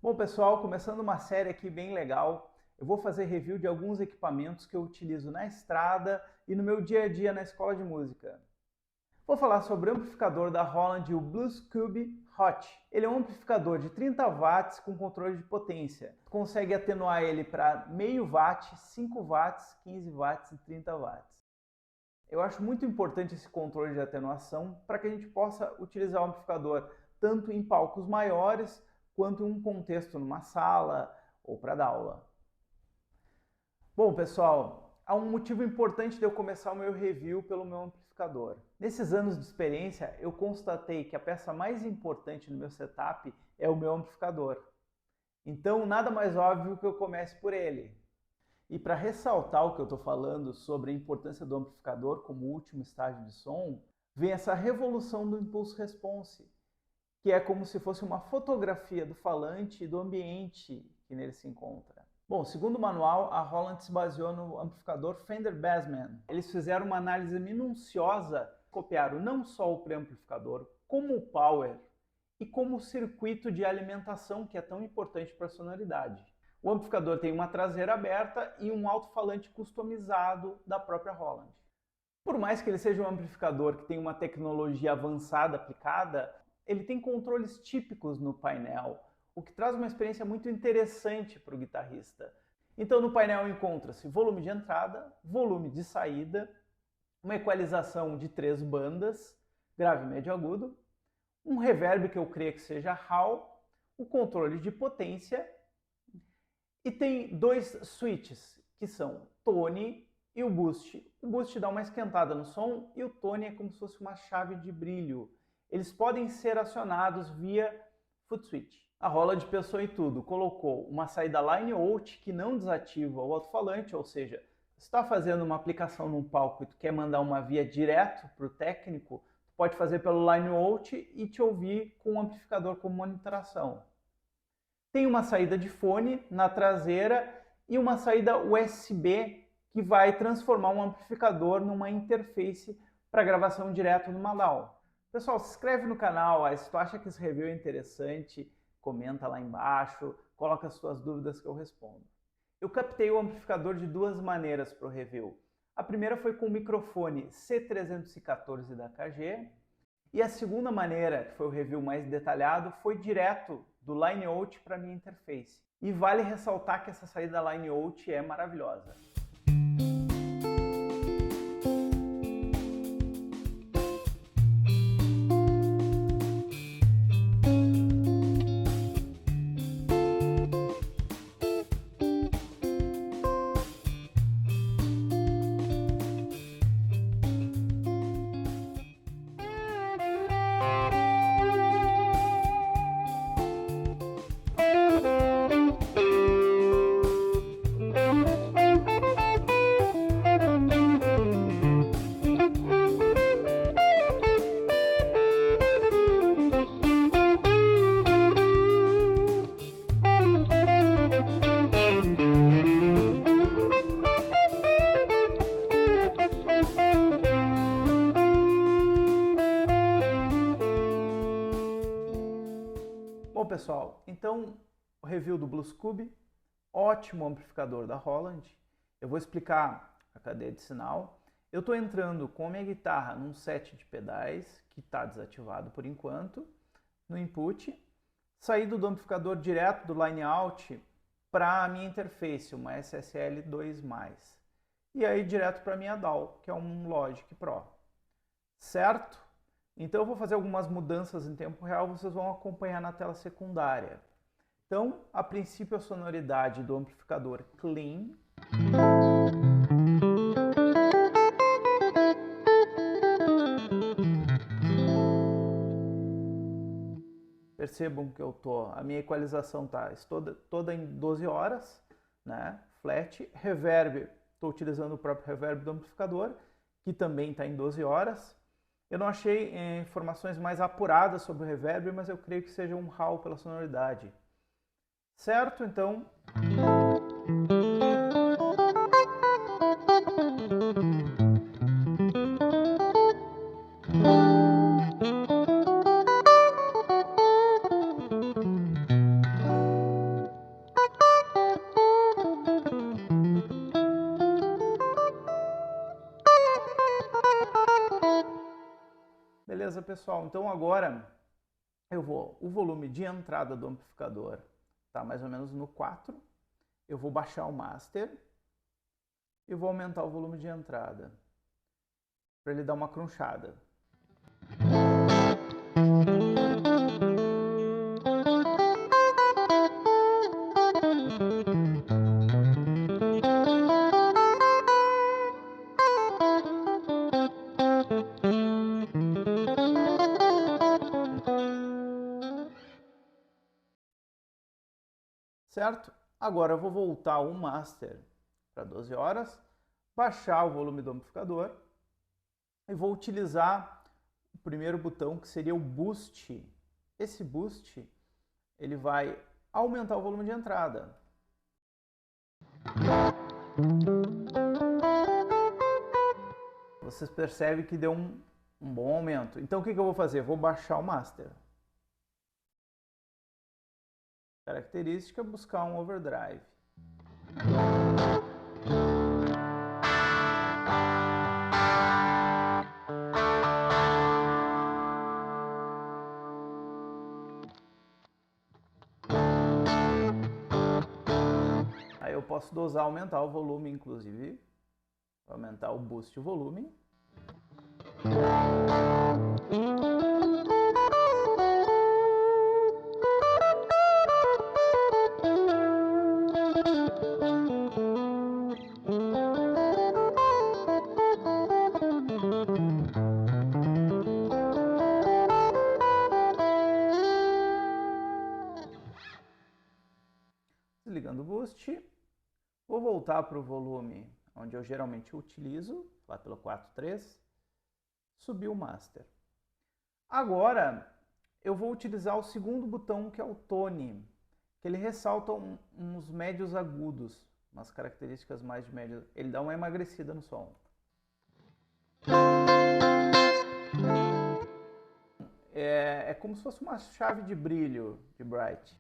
Bom, pessoal, começando uma série aqui bem legal, eu vou fazer review de alguns equipamentos que eu utilizo na estrada e no meu dia a dia na escola de música. Vou falar sobre o amplificador da Roland, o Bluescube Hot. Ele é um amplificador de 30 watts com controle de potência. Consegue atenuar ele para meio watt, 5 watts, 15 watts e 30 watts. Eu acho muito importante esse controle de atenuação para que a gente possa utilizar o amplificador tanto em palcos maiores quanto em um contexto numa sala ou para dar aula. Bom, pessoal, há um motivo importante de eu começar o meu review pelo meu amplificador. Nesses anos de experiência, eu constatei que a peça mais importante no meu setup é o meu amplificador. Então, nada mais óbvio que eu comece por ele. E para ressaltar o que eu estou falando sobre a importância do amplificador como último estágio de som, vem essa revolução do impulso response, que é como se fosse uma fotografia do falante e do ambiente que nele se encontra. Bom, segundo o manual, a Roland se baseou no amplificador Fender Bassman. Eles fizeram uma análise minuciosa, copiaram não só o preamplificador, como o power e como o circuito de alimentação, que é tão importante para a sonoridade. O amplificador tem uma traseira aberta e um alto-falante customizado da própria Roland. Por mais que ele seja um amplificador que tem uma tecnologia avançada aplicada, ele tem controles típicos no painel, o que traz uma experiência muito interessante para o guitarrista. Então no painel encontra-se volume de entrada, volume de saída, uma equalização de 3 bandas, grave, médio e agudo, um reverb que eu creio que seja hall, o controle de potência e tem 2 switches, que são tone e o boost. O boost dá uma esquentada no som e o tone é como se fosse uma chave de brilho. Eles podem ser acionados via foot switch. A Roland pensou em tudo, colocou uma saída line out que não desativa o alto-falante, ou seja, se está fazendo uma aplicação num palco e tu quer mandar uma via direto para o técnico, tu pode fazer pelo line out e te ouvir com o amplificador como monitoração. Tem uma saída de fone na traseira e uma saída USB que vai transformar um amplificador numa interface para gravação direto no DAW. Pessoal, se inscreve no canal, se tu acha que esse review é interessante, comenta lá embaixo, coloca as suas dúvidas que eu respondo. Eu captei o amplificador de 2 maneiras para o review. A primeira foi com o microfone C314 da KG, e a segunda maneira, que foi o review mais detalhado, foi direto do line out para a minha interface. E vale ressaltar que essa saída line out é maravilhosa. Bom, pessoal, então o review do Bluescube, ótimo amplificador da Roland. Eu vou explicar a cadeia de sinal. Eu estou entrando com a minha guitarra num set de pedais, que está desativado por enquanto, no input, saído do amplificador direto do line out para a minha interface, uma SSL 2+. E aí direto para a minha DAW, que é um Logic Pro. Certo? Então eu vou fazer algumas mudanças em tempo real, vocês vão acompanhar na tela secundária. Então, a princípio a sonoridade do amplificador clean. Percebam que a minha equalização está toda em 12 horas, né? Flat. Reverb, estou utilizando o próprio reverb do amplificador, que também está em 12 horas. Eu não achei informações mais apuradas sobre o reverb, mas eu creio que seja um hall pela sonoridade. Certo? Então... pessoal. Então agora o volume de entrada do amplificador está mais ou menos no 4. Eu vou baixar o master e vou aumentar o volume de entrada para ele dar uma crunchada. Certo? Agora eu vou voltar o master para 12 horas, baixar o volume do amplificador e vou utilizar o primeiro botão, que seria o boost. Esse boost, ele vai aumentar o volume de entrada. Vocês percebem que deu um bom aumento. Então o que eu vou fazer? Vou baixar o master. Característica, buscar um overdrive. Aí eu posso dosar, aumentar o volume, inclusive. Vou aumentar o boost e o volume. Desligando o boost, vou voltar para o volume onde eu geralmente utilizo, lá pelo 4.3, subir o master. Agora eu vou utilizar o segundo botão, que é o tone, que ele ressalta uns médios agudos, umas características mais de médio, ele dá uma emagrecida no som. É como se fosse uma chave de brilho de Bright.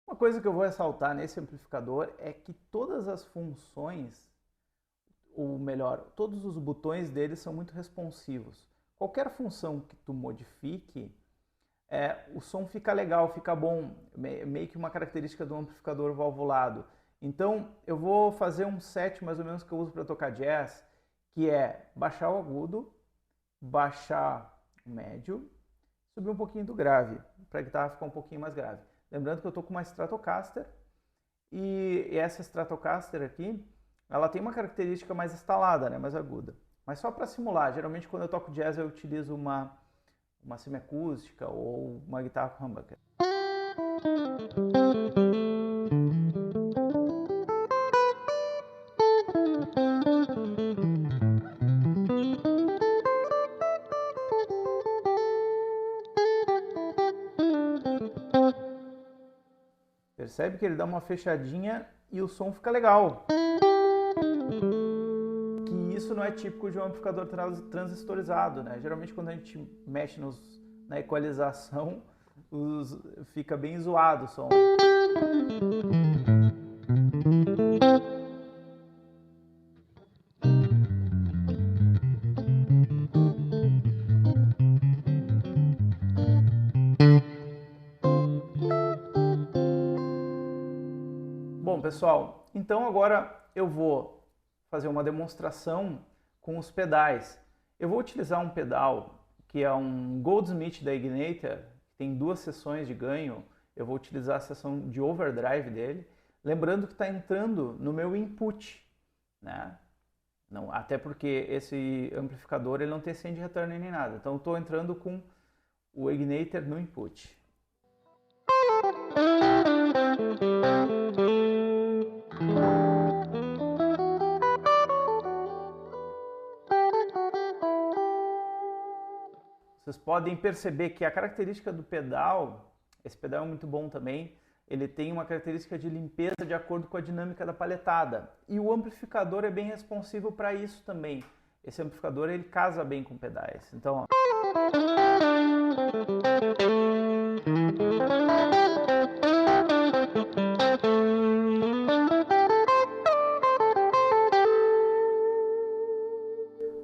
Uma coisa que eu vou ressaltar nesse amplificador é que todas as funções, ou melhor, todos os botões dele são muito responsivos. Qualquer função que tu modifique, o som fica legal, fica bom, meio que uma característica do amplificador valvulado. Então eu vou fazer um set mais ou menos que eu uso para tocar jazz, que é baixar o agudo, baixar o médio, subir um pouquinho do grave, para a guitarra ficar um pouquinho mais grave. Lembrando que eu estou com uma Stratocaster, e essa Stratocaster aqui, ela tem uma característica mais estalada, né, mais aguda. Mas só para simular, geralmente quando eu toco jazz eu utilizo uma semiacústica ou uma guitarra com humbucker. Percebe que ele dá uma fechadinha e o som fica legal. Que isso não é típico de um amplificador transistorizado, né? Geralmente quando a gente mexe na equalização, fica bem zoado o som. Bom, pessoal, então agora eu vou fazer uma demonstração com os pedais. Eu vou utilizar um pedal que é um Goldsmith da Ignitor, que tem 2 seções de ganho. Eu vou utilizar a seção de overdrive dele, lembrando que está entrando no meu input, né? Não, até porque esse amplificador ele não tem send return nem nada, então estou entrando com o Ignitor no input. Vocês podem perceber que a característica do pedal, esse pedal é muito bom também, ele tem uma característica de limpeza de acordo com a dinâmica da palhetada. E o amplificador é bem responsivo para isso também. Esse amplificador ele casa bem com pedais. Então, ó.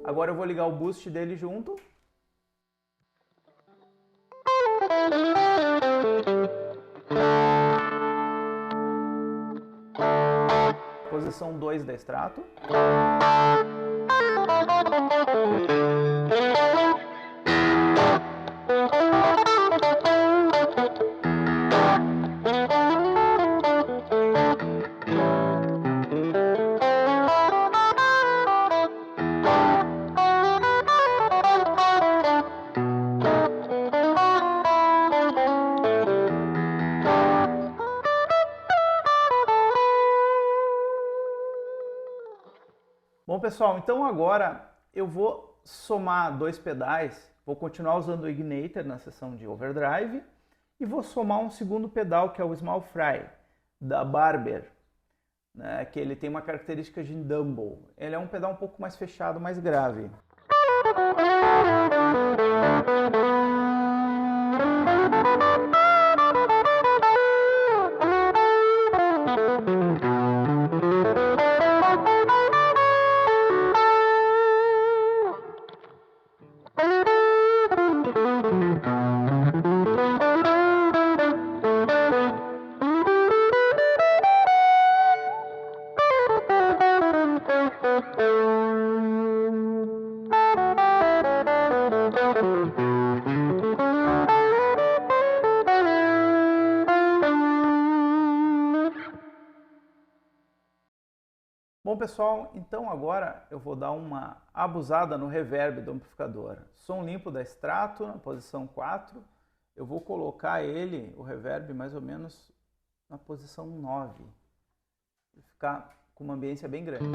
Agora eu vou ligar o boost dele junto. Posição 2 da extrato. Bom, pessoal, então agora eu vou somar dois pedais, vou continuar usando o Ignitor na seção de overdrive e vou somar um segundo pedal que é o Small Fry, da Barber, né, que ele tem uma característica de Dumble. Ele é um pedal um pouco mais fechado, mais grave. Bom, pessoal, então agora eu vou dar uma abusada no reverb do amplificador. Som limpo da extrato na posição 4. Eu vou colocar ele, o reverb, mais ou menos na posição 9. Vai ficar com uma ambiência bem grande.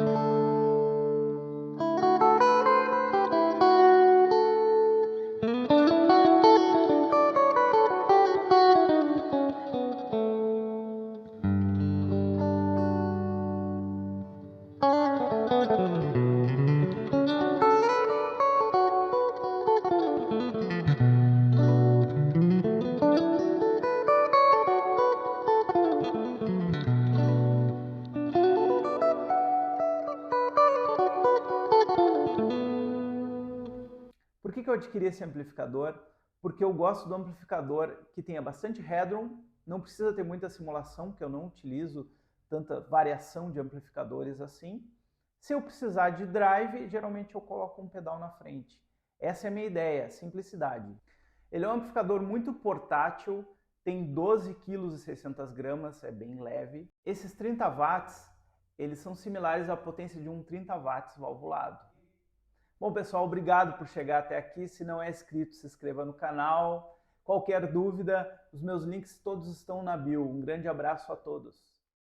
Por que eu adquiri esse amplificador? Porque eu gosto do amplificador que tenha bastante headroom, não precisa ter muita simulação, porque eu não utilizo tanta variação de amplificadores assim. Se eu precisar de drive, geralmente eu coloco um pedal na frente. Essa é a minha ideia, simplicidade. Ele é um amplificador muito portátil, tem 12 kg e 600 gramas, é bem leve. Esses 30 watts, eles são similares à potência de um 30 watts valvulado. Bom, pessoal, obrigado por chegar até aqui. Se não é inscrito, se inscreva no canal. Qualquer dúvida, os meus links todos estão na bio. Um grande abraço a todos.